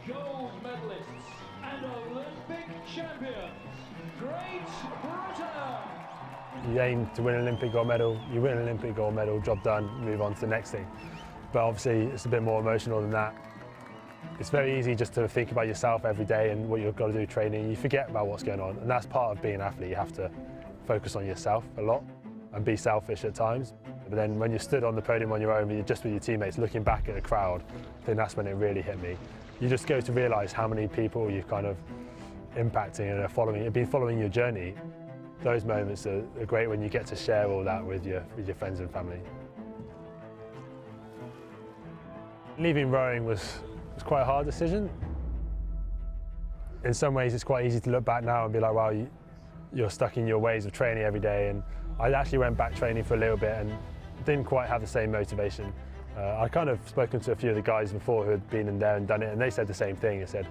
gold medalists and Olympic champions, Great Britain. You aim to win an Olympic gold medal, you win an Olympic gold medal, job done, move on to the next thing. But obviously it's a bit more emotional than that. It's very easy just to think about yourself every day and what you've got to do training. You forget about what's going on, and that's part of being an athlete. You have to focus on yourself a lot and be selfish at times. But then when you're stood on the podium on your own, just with your teammates, looking back at the crowd, I think that's when it really hit me. You just go to realise how many people you've kind of impacting and have been following your journey. Those moments are great when you get to share all that with your friends and family. Leaving rowing was quite a hard decision. In some ways it's quite easy to look back now and be like, wow, you're stuck in your ways of training every day. And I actually went back training for a little bit and didn't quite have the same motivation. I kind of spoken to a few of the guys before who had been in there and done it, and they said the same thing. They said,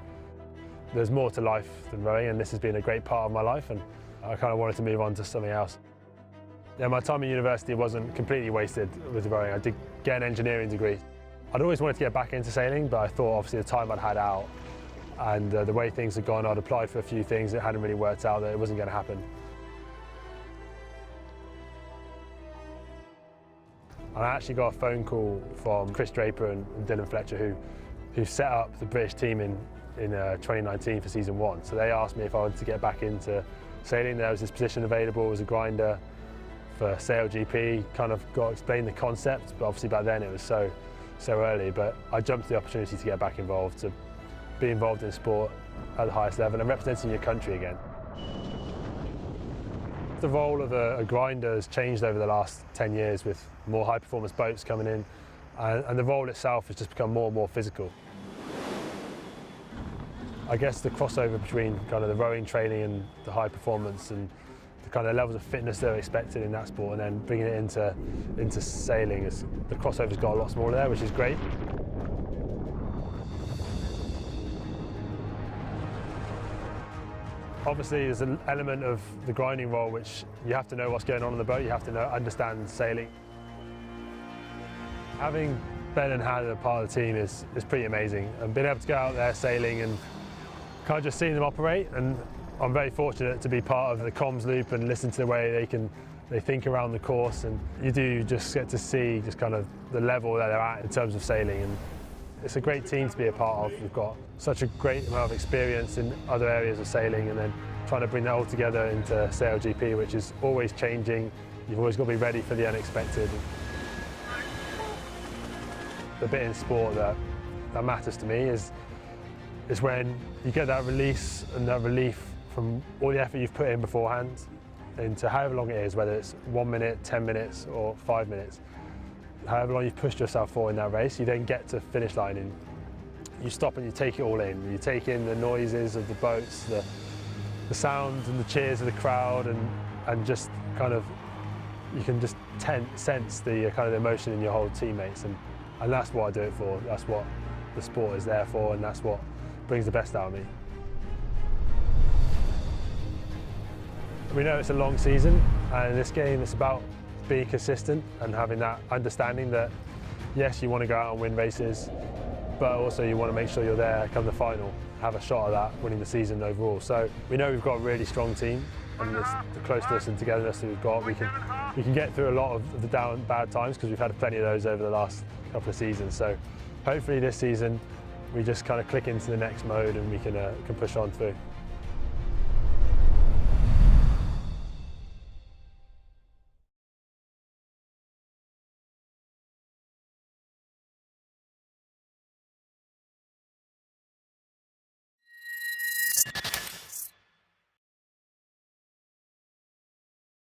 there's more to life than rowing, and this has been a great part of my life, and I kind of wanted to move on to something else. Yeah, my time at university wasn't completely wasted with rowing. I did get an engineering degree. I'd always wanted to get back into sailing, but I thought obviously the time I'd had out and the way things had gone, I'd applied for a few things that hadn't really worked out, that it wasn't going to happen. And I actually got a phone call from Chris Draper and Dylan Fletcher, who set up the British team in 2019 for season 1. So they asked me if I wanted to get back into sailing. There was this position available as a grinder for SailGP. Kind of got explained the concept, but obviously back then it was so early. But I jumped at the opportunity to get back involved, to be involved in sport at the highest level and representing your country again. The role of a grinder has changed over the last 10 years with more high-performance boats coming in, and the role itself has just become more and more physical. I guess the crossover between kind of the rowing training and the high performance and the kind of levels of fitness that are expected in that sport, and then bringing it into sailing, the crossover's got a lot smaller there, which is great. Obviously there's an element of the grinding role which you have to know what's going on the boat, you have to understand sailing. Having Ben and Hannah part of the team is pretty amazing, and being able to go out there sailing and kind of just seeing them operate, and I'm very fortunate to be part of the comms loop and listen to the way they think around the course, and you do just get to see just kind of the level that they're at in terms of sailing. And it's a great team to be a part of. We've got such a great amount of experience in other areas of sailing, and then trying to bring that all together into SailGP, which is always changing. You've always got to be ready for the unexpected. The bit in sport that matters to me is when you get that release and that relief from all the effort you've put in beforehand into however long it is, whether it's 1 minute, 10 minutes or 5 minutes. However long you've pushed yourself for in that race, you then get to finish line and you stop and you take it all in. You take in the noises of the boats, the sounds and the cheers of the crowd, and just kind of, you can just sense the kind of emotion in your whole teammates, and that's what I do it for. That's what the sport is there for, and that's what brings the best out of me. We know it's a long season, and in this game it's about being consistent and having that understanding that yes, you want to go out and win races, but also you want to make sure you're there come the final, have a shot at that, winning the season overall. So we know we've got a really strong team, and the closeness and togetherness that we've got, we can get through a lot of the bad times, because we've had plenty of those over the last couple of seasons. So hopefully this season we just kind of click into the next mode and we can push on through.